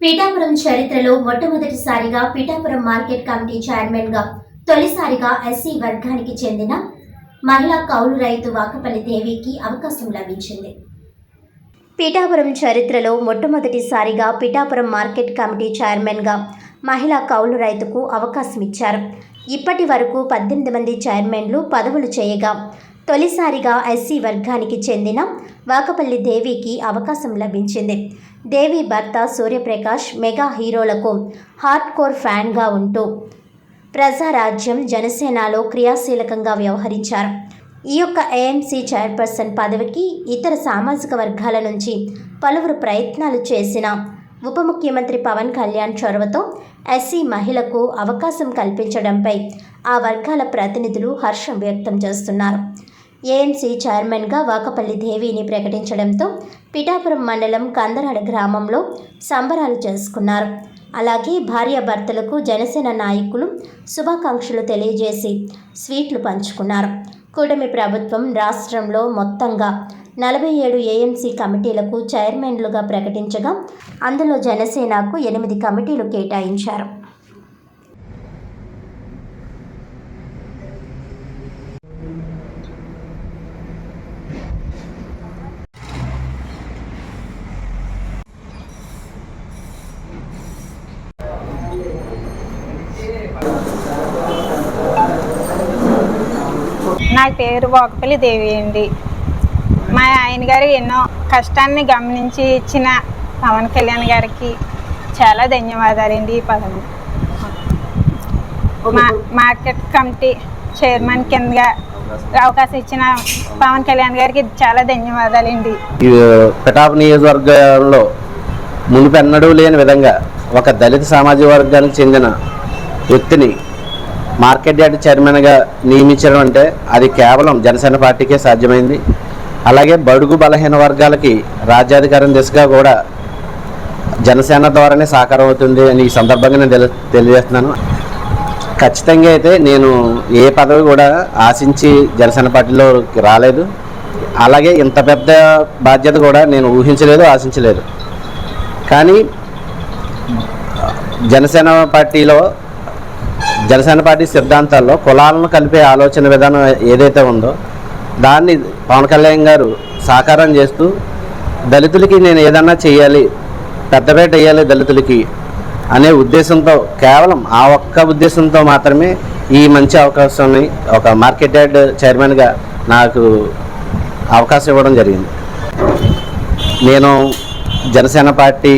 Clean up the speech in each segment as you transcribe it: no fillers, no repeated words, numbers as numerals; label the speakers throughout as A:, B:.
A: పీఠాపురం చరిత్రలో మొట్టమొదటిసారిగా Pithapuram market committee చైర్మన్గా తొలిసారిగా ఎస్సీ వర్గానికి చెందిన మహిళా కౌలు రైతు వాకపల్లి దేవికి అవకాశం లభించింది. పీఠాపురం చరిత్రలో మొట్టమొదటిసారిగా పీఠాపురం మార్కెట్ కమిటీ చైర్మన్గా మహిళా కౌలు రైతుకు అవకాశం ఇచ్చారు. ఇప్పటి వరకు 18 మంది చైర్మన్లు పదవులు చేయగా తొలిసారిగా ఎస్సీ వర్గానికి చెందిన వాకపల్లి దేవికి అవకాశం లభించింది. దేవి భర్త సూర్యప్రకాష్ మెగా హీరోలకు హార్డ్ కోర్ ఫ్యాన్గా ఉంటూ ప్రజారాజ్యం జనసేనలో క్రియాశీలకంగా వ్యవహరించారు. ఈ యొక్క ఏఎంసీ చైర్పర్సన్ పదవికి ఇతర సామాజిక వర్గాల నుంచి పలువురు ప్రయత్నాలు చేసిన ఉప ముఖ్యమంత్రి పవన్ కళ్యాణ్ చొరవతో ఎస్సీ మహిళకు అవకాశం కల్పించడంపై ఆ వర్గాల ప్రతినిధులు హర్షం వ్యక్తం చేస్తున్నారు. ఏఎంసీ చైర్మన్గా వాకపల్లి దేవిని ప్రకటించడంతో పీఠాపురం మండలం కందనాడ గ్రామంలో సంబరాలు చేసుకున్నారు. అలాగే భార్యాభర్తలకు జనసేన నాయకులు శుభాకాంక్షలు తెలియజేసి స్వీట్లు పంచుకున్నారు. కూటమి ప్రభుత్వం రాష్ట్రంలో మొత్తంగా 47 ఏఎంసీ కమిటీలకు చైర్మన్లుగా ప్రకటించగా అందులో జనసేనకు 8 కమిటీలు కేటాయించారు.
B: నా పేరు వాకపల్లి దేవి అండి. మా ఆయన గారు ఎన్నో కష్టాన్ని గమనించి ఇచ్చిన పవన్ కళ్యాణ్ గారికి చాలా ధన్యవాదాలండి. ఈ పదవి మార్కెట్ కమిటీ చైర్మన్ కిందగా అవకాశం ఇచ్చిన పవన్ కళ్యాణ్ గారికి చాలా ధన్యవాదాలండి.
C: పిఠాపురం నియోజకవర్గంలో మునుపెన్నడూ లేని విధంగా ఒక దళిత సామాజిక వర్గానికి చెందిన వ్యక్తిని మార్కెట్ యార్డ్ చైర్మన్గా నియమించడం అంటే అది కేవలం జనసేన పార్టీకే సాధ్యమైంది. అలాగే బడుగు బలహీన వర్గాలకి రాజ్యాధికారం దిశగా కూడా జనసేన ద్వారానే సాకారం అవుతుంది అని ఈ సందర్భంగా నేను తెలియజేస్తున్నాను. ఖచ్చితంగా అయితే నేను ఏ పదవి కూడా ఆశించి జనసేన పార్టీలో రాలేదు. అలాగే ఇంత పెద్ద బాధ్యత కూడా నేను ఊహించలేదు, ఆశించలేదు. కానీ జనసేన పార్టీ సిద్ధాంతాల్లో కులాలను కలిపే ఆలోచన విధానం ఏదైతే ఉందో దాన్ని పవన్ కళ్యాణ్ గారు సాకారం చేస్తూ దళితులకి నేను ఏదన్నా చేయాలి, పెద్దపేట వేయాలి దళితులకి అనే ఉద్దేశంతో, కేవలం ఆ ఒక్క ఉద్దేశంతో మాత్రమే ఈ మంచి అవకాశాన్ని ఒక మార్కెట్ యార్డ్ చైర్మన్గా నాకు అవకాశం ఇవ్వడం జరిగింది. నేను జనసేన పార్టీ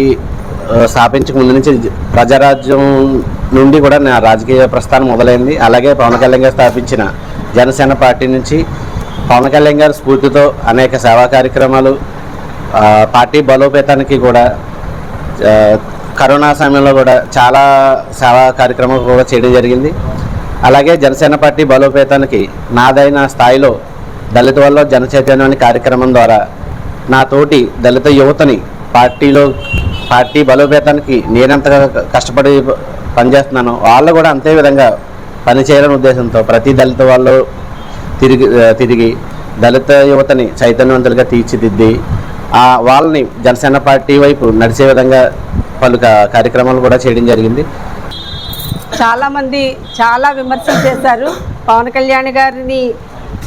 C: స్థాపించక ముందు నుంచి ప్రజారాజ్యం నుండి కూడా నా రాజకీయ ప్రస్థానం మొదలైంది. అలాగే పవన్ కళ్యాణ్ గారు స్థాపించిన జనసేన పార్టీ నుంచి పవన్ కళ్యాణ్ గారి స్ఫూర్తితో అనేక సేవా కార్యక్రమాలు, పార్టీ బలోపేతానికి కూడా కరోనా సమయంలో కూడా చాలా సేవా కార్యక్రమాలు కూడా చేయడం జరిగింది. అలాగే జనసేన పార్టీ బలోపేతానికి నాదైన స్థాయిలో దళిత వల్ల జనచైతన్యం కార్యక్రమం ద్వారా నా తోటి దళిత యువతని పార్టీ బలోపేతానికి నేనెంతగా కష్టపడి పనిచేస్తున్నానో వాళ్ళు కూడా అంతే విధంగా పనిచేయాలనే ఉద్దేశంతో ప్రతి దళిత వాళ్ళు తిరిగి దళిత యువతని చైతన్యవంతులుగా తీర్చిదిద్ది వాళ్ళని జనసేన పార్టీ వైపు నడిచే విధంగా పలు కార్యక్రమాలు కూడా చేయడం జరిగింది.
D: చాలామంది చాలా విమర్శలు చేశారు. పవన్ కళ్యాణ్ గారిని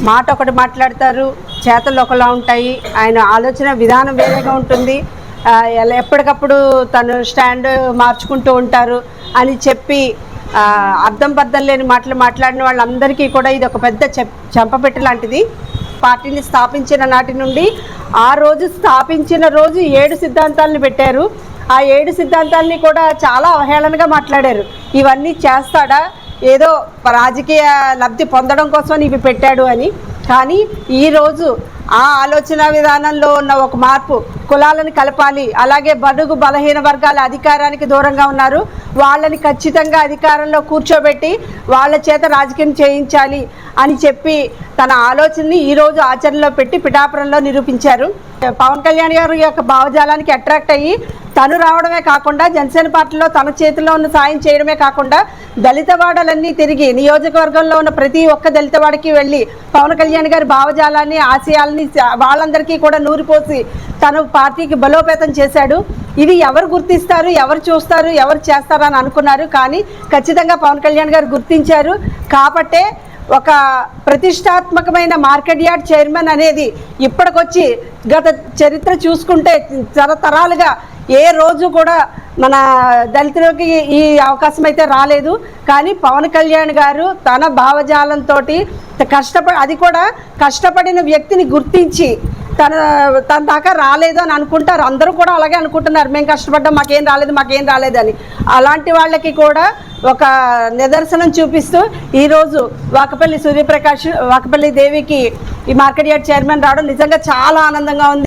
D: మాట ఒకటి మాట్లాడతారు, చేతలు ఒకలా ఉంటాయి, ఆయన ఆలోచన విధానం వేరేగా ఉంటుంది, ఎప్పటికప్పుడు తను స్టాండ్ మార్చుకుంటూ ఉంటారు అని చెప్పి అర్థం పర్థం లేని మాటలు మాట్లాడిన వాళ్ళందరికీ కూడా ఇది ఒక పెద్ద చెంపపెట్టు లాంటిది. పార్టీని స్థాపించిన నాటి నుండి ఆ రోజు స్థాపించిన రోజు 7 సిద్ధాంతాలను పెట్టారు. ఆ 7 సిద్ధాంతాలని కూడా చాలా అవహేళనగా మాట్లాడారు. ఇవన్నీ చేస్తాడా, ఏదో రాజకీయ లబ్ధి పొందడం కోసం ఇవి పెట్టాడు అని. కానీ ఈరోజు ఆ ఆలోచన విధానంలో ఉన్న ఒక మార్పు, కులాలను కలపాలి, అలాగే బడుగు బలహీన వర్గాల అధికారానికి దూరంగా ఉన్నారు, వాళ్ళని ఖచ్చితంగా అధికారంలో కూర్చోబెట్టి వాళ్ళ చేత రాజకీయం చేయించాలి అని చెప్పి తన ఆలోచనని ఈరోజు ఆచరణలో పెట్టి పిఠాపురంలో నిరూపించారు. పవన్ కళ్యాణ్ గారి యొక్క భావజాలానికి అట్రాక్ట్ అయ్యి తను రావడమే కాకుండా జనసేన పార్టీలో తన చేతిలో ఉన్న సాయం చేయడమే కాకుండా దళిత వాడలన్నీ తిరిగి నియోజకవర్గంలో ఉన్న ప్రతి ఒక్క దళిత వాడికి వెళ్ళి పవన్ కళ్యాణ్ గారి భావజాలాన్ని ఆశయాల్ని వాళ్ళందరికీ కూడా నూరిపోసి తను పార్టీకి బలోపేతం చేశాడు. ఇది ఎవరు గుర్తిస్తారు, ఎవరు చూస్తారు, ఎవరు చేస్తారు అని అనుకున్నారు. కానీ ఖచ్చితంగా పవన్ కళ్యాణ్ గారు గుర్తించారు. కాబట్టే ఒక ప్రతిష్టాత్మకమైన మార్కెట్ యార్డ్ చైర్మన్ అనేది ఇప్పటికొచ్చి గత చరిత్ర చూసుకుంటే తరతరాలుగా ఏ రోజు కూడా మన దళితులకి ఈ అవకాశం అయితే రాలేదు. కానీ పవన్ కళ్యాణ్ గారు తన భావజాలంతో అది కూడా కష్టపడిన వ్యక్తిని గుర్తించి తన దాకా రాలేదు అని అనుకుంటారు. అందరూ కూడా అలాగే అనుకుంటున్నారు, మేము కష్టపడ్డాం, మాకేం రాలేదని. అలాంటి వాళ్ళకి కూడా ఒక నిదర్శనం చూపిస్తూ ఈరోజు వాకపల్లి సూర్యప్రకాష్, వాకపల్లి దేవికి ఈ మార్కెట్ యార్డ్ చైర్మన్ రావడం నిజంగా చాలా ఆనందంగా ఉంది.